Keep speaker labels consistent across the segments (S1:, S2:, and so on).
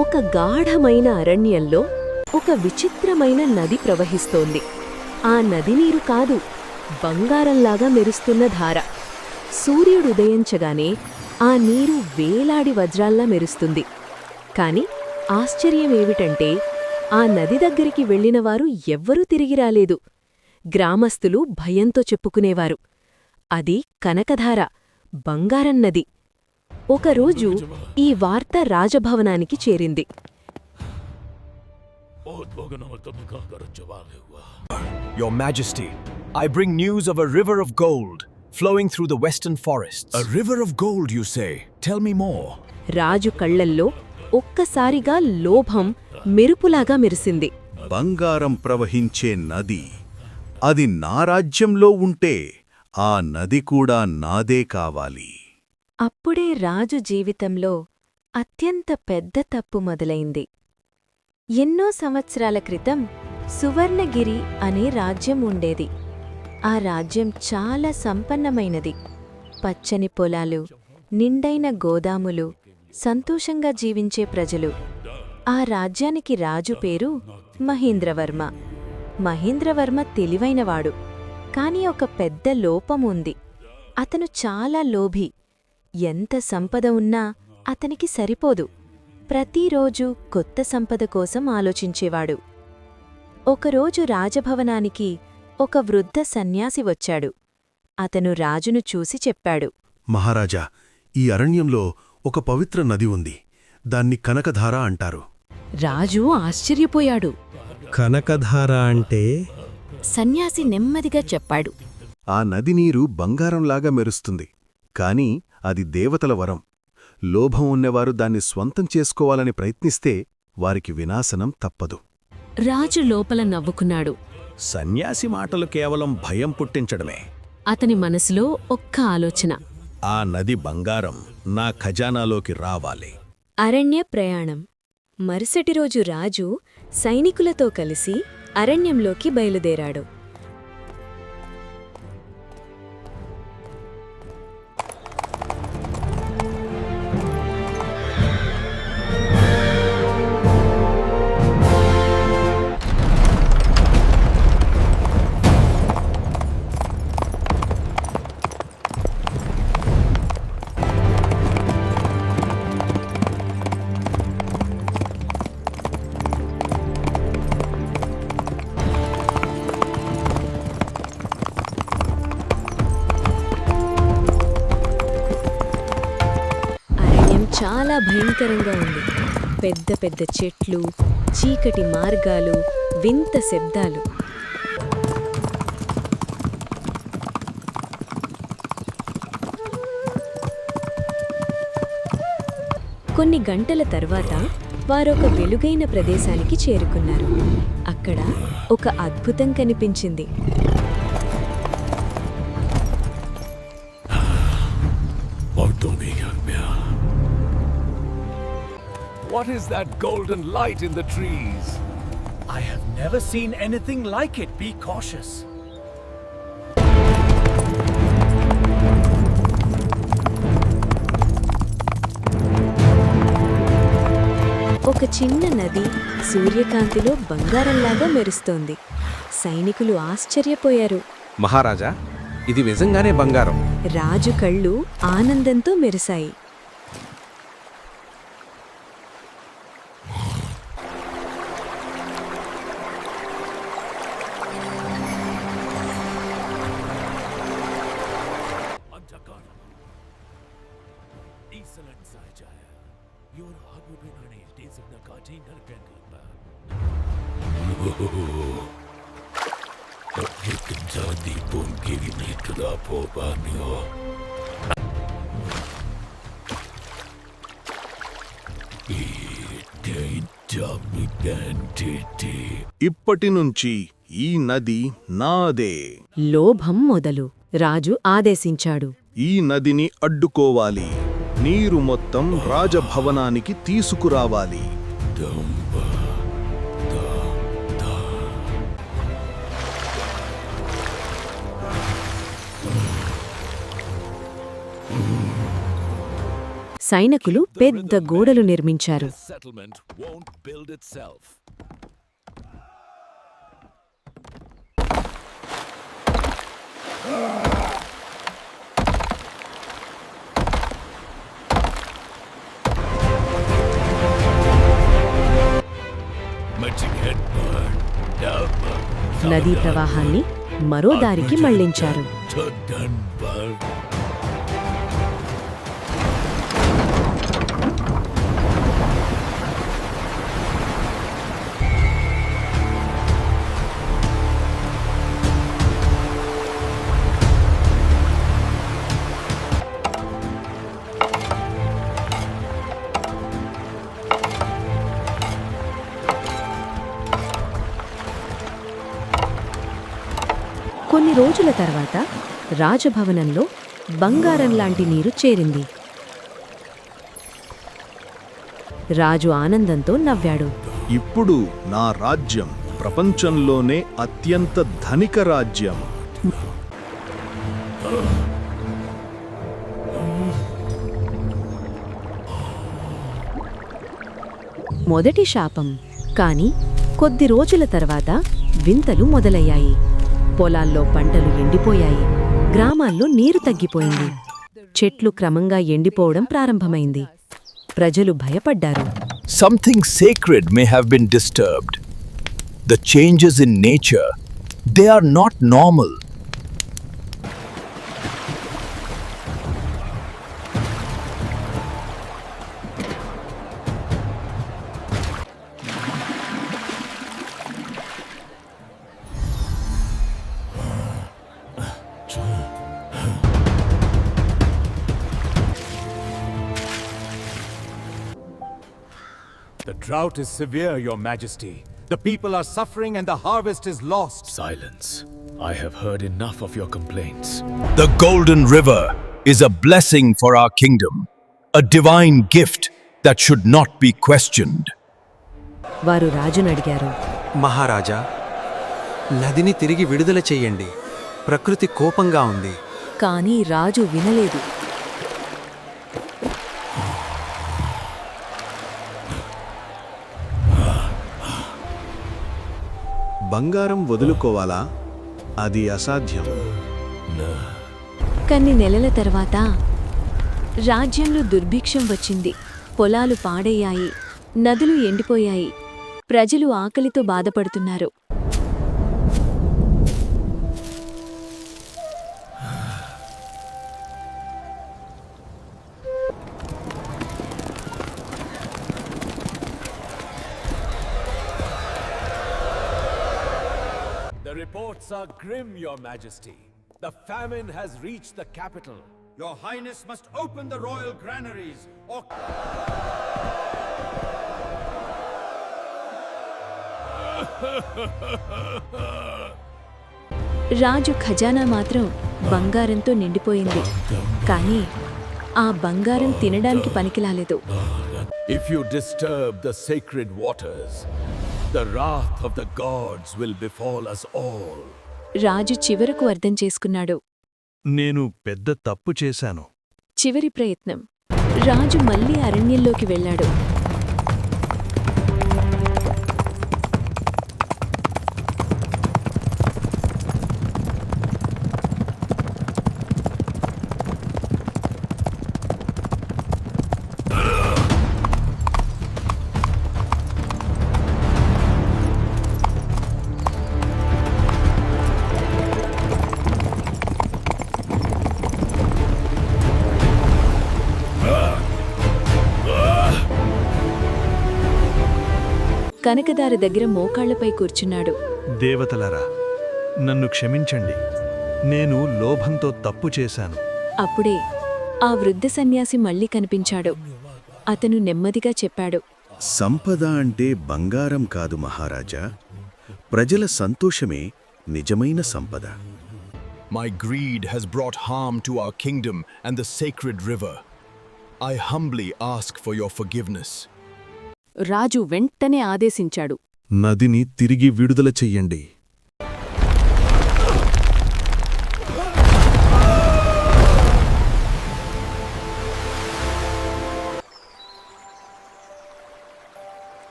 S1: ఒక గాఢమైన అరణ్యంలో ఒక విచిత్రమైన నది ప్రవహిస్తోంది. ఆ నది నీరు కాదు, బంగారంలాగా మెరుస్తున్న ధార. సూర్యుడుదయించగానే ఆ నీరు వేలాడి వజ్రాల్లా మెరుస్తుంది. కాని ఆశ్చర్యమేమిటంటే ఆ నది దగ్గరికి వెళ్లినవారు ఎవ్వరూ తిరిగిరాలేదు. గ్రామస్థులు భయంతో చెప్పుకునేవారు, అది కనకధార, బంగారం నది. ఒకరోజు ఈ వార్త రాజభవనానికి చేరింది.
S2: Your Majesty, I bring news of a river of gold flowing through the western forests.
S3: A river of gold, you say? Tell me more.
S1: రాజు కళ్లల్లో ఒక్కసారిగా లోభం మెరుపులాగా మెరిసింది.
S3: బంగారం ప్రవహించే నది, అది నా రాజ్యంలో ఉంటే ఆ నది కూడా నాదే కావాలి.
S1: అప్పుడే రాజు జీవితంలో అత్యంత పెద్ద తప్పు మొదలైంది. ఎన్నో సంవత్సరాల క్రితం సువర్ణగిరి అనే రాజ్యం ఉండేది. ఆ రాజ్యం చాలా సంపన్నమైనది. పచ్చని పొలాలు, నిండైన గోదాములు, సంతోషంగా జీవించే ప్రజలు. ఆ రాజ్యానికి రాజు పేరు మహేంద్రవర్మ. మహేంద్రవర్మ తెలివైనవాడు, కాని ఒక పెద్ద లోపం ఉంది. అతను చాలా లోభి. ఎంత సంపద ఉన్నా అతనికి సరిపోదు. ప్రతిరోజూ కొత్త సంపద కోసం ఆలోచించేవాడు. ఒకరోజు రాజభవనానికి ఒక వృద్ధ సన్యాసి వచ్చాడు. అతను రాజును చూసి చెప్పాడు,
S4: మహారాజా, ఈ అరణ్యంలో ఒక పవిత్ర నది ఉంది. దాన్ని కనకధార అంటారు.
S1: రాజు ఆశ్చర్యపోయాడు.
S5: కనకధార అంటే?
S1: సన్యాసి నెమ్మదిగా చెప్పాడు,
S4: ఆ నది నీరు బంగారంలాగా మెరుస్తుంది. కాని అది దేవతల వరం. లోభం ఉన్నవారు దాన్ని స్వంతం చేసుకోవాలని ప్రయత్నిస్తే వారికి వినాశనం తప్పదు.
S1: రాజు లోపల నవ్వుకున్నాడు.
S2: సన్యాసి మాటలు కేవలం భయం పుట్టించడమే.
S1: అతని మనసులో ఒక్క ఆలోచన,
S2: ఆ నది బంగారం నా ఖజానాలోకి రావాలి.
S1: అరణ్య ప్రయాణం. మరుసటి రోజు రాజు సైనికులతో కలిసి అరణ్యంలోకి బయలుదేరాడు. చాలా భయంకరంగా ఉంది. పెద్ద పెద్ద చెట్లు, చీకటి మార్గాలు, వింత శబ్దాలు. కొన్ని గంటల తర్వాత వారొక వెలుగైన ప్రదేశానికి చేరుకున్నారు. అక్కడ ఒక అద్భుతం కనిపించింది.
S6: What is that golden light in the trees?
S2: I have never seen anything like it. Be cautious.
S1: ఒక చిన్న నది సూర్యకాంతిలో బంగారంలాగా మెరుస్తోంది. సైనికులు ఆశ్చర్యపోయారు.
S7: మహారాజా, ఇది నిజంగానే బంగారం.
S1: రాజు కళ్ళు ఆనందంతో మెరిశాయి.
S4: ఇప్పటినుంచి ఈ నది నాదే.
S1: లోభం మొదలు. రాజు ఆదేశించాడు,
S4: ఈ నదిని అడ్డుకోవాలి. నీరు మొత్తం రాజభవనానికి తీసుకురావాలి.
S1: సైనికులు పెద్ద గోడలు నిర్మించారు.
S6: This settlement won't build itself. Matching head burn.
S1: నదీ ప్రవాహాన్ని మరో దారికి మళ్లించారు.
S6: burn.
S1: కొన్ని రోజుల తర్వాత రాజభవనంలో బంగారం లాంటి నీరు చేరింది. రాజు ఆనందంతో నవ్వాడు.
S4: ఇప్పుడు నా రాజ్యం ప్రపంచంలోనే అత్యంత ధనిక రాజ్యం.
S1: మొదటి శాపం. కాని కొద్ది రోజుల తర్వాత వింతలు మొదలయ్యాయి. పొలాల్లో పంటలు ఎండిపోయాయి. గ్రామాల్లో నీరు తగ్గిపోయింది. చెట్లు క్రమంగా ఎండిపోవడం ప్రారంభమైంది. ప్రజలు భయపడ్డారు.
S2: Something sacred may have been disturbed. The changes in nature, they are not normal.
S6: The drought is severe, Your Majesty. The people are suffering and the harvest is lost.
S2: Silence. I have heard enough of your complaints. The Golden River is a blessing for our kingdom, a divine gift that should not be questioned.
S1: వారు రాజునడిగారు.
S7: మహారాజా, నదిని తిరిగి విడుదల చెయ్యండి. ప్రకృతి కోపంగా ఉంది.
S1: కాని రాజు వినలేదు.
S4: బంగారం వదులుకోవాలా? అది అసాధ్యం.
S1: కొన్ని నెలల తర్వాత రాజ్యంలో దుర్భిక్షం వచ్చింది. పొలాలు పాడయ్యాయి. నదులు ఎండిపోయాయి. ప్రజలు ఆకలితో బాధపడుతున్నారు.
S6: The reports are grim, Your Majesty. The famine has reached the capital.
S8: Your Highness must open the royal granaries or...
S1: రాజు ఖజానా మాత్రం బంగారంతో నిండిపోయింది. కానీ ఆ బంగారం తినడానికి పనికిరాలేదు.
S6: If you disturb the sacred waters, the wrath of the gods will befall us all.
S1: రాజు చివరకు అర్థం చేసుకున్నాడు.
S4: నేను పెద్ద తప్పు చేశాను.
S1: చివరి ప్రయత్నం. రాజు మళ్లీ అరణ్యంలోకి వెళ్ళాడు. కనకదార దగ్గర మోకాళ్లపై కూర్చున్నాడు.
S4: దేవతలరా, నన్ను క్షమించండి. నేను లోభంతో తప్పు చేశాను.
S1: అప్పుడే ఆ వృద్ధ సన్యాసి మళ్లీ కనిపించాడు. అతను నెమ్మదిగా చెప్పాడు.
S3: సంపద అంటే బంగారం కాదు మహారాజా. ప్రజల సంతోషమే నిజమైన సంపద.
S2: My greed has brought harm to our kingdom and the sacred river. I humbly ask for your forgiveness.
S1: రాజు వెంటనే ఆదేశించాడు.
S4: నదిని తిరిగి విడుదల చెయ్యండి.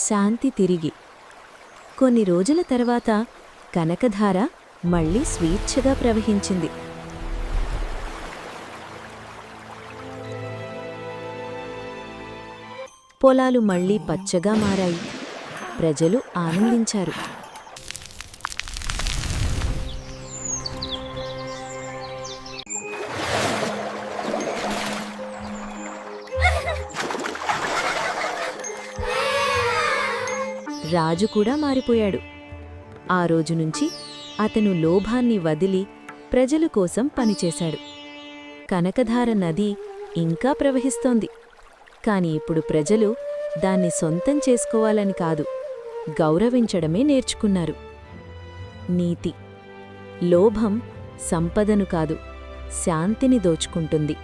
S1: శాంతి తిరిగి. కొన్ని రోజుల తర్వాత కనకధార మళ్ళీ స్వేచ్ఛగా ప్రవహించింది. పొలాలు మళ్లీ పచ్చగా మారాయి. ప్రజలు ఆనందించారు. రాజు కూడా మారిపోయాడు. ఆ రోజునుంచి అతను లోభాన్ని వదిలి ప్రజల కోసం పనిచేశాడు. కనకధార నది ఇంకా ప్రవహిస్తోంది. కాని ఇప్పుడు ప్రజలు దాన్ని సొంతం చేసుకోవాలని కాదు, గౌరవించడమే నేర్చుకున్నారు. నీతి: లోభం సంపదను కాదు, శాంతిని దోచుకుంటుంది.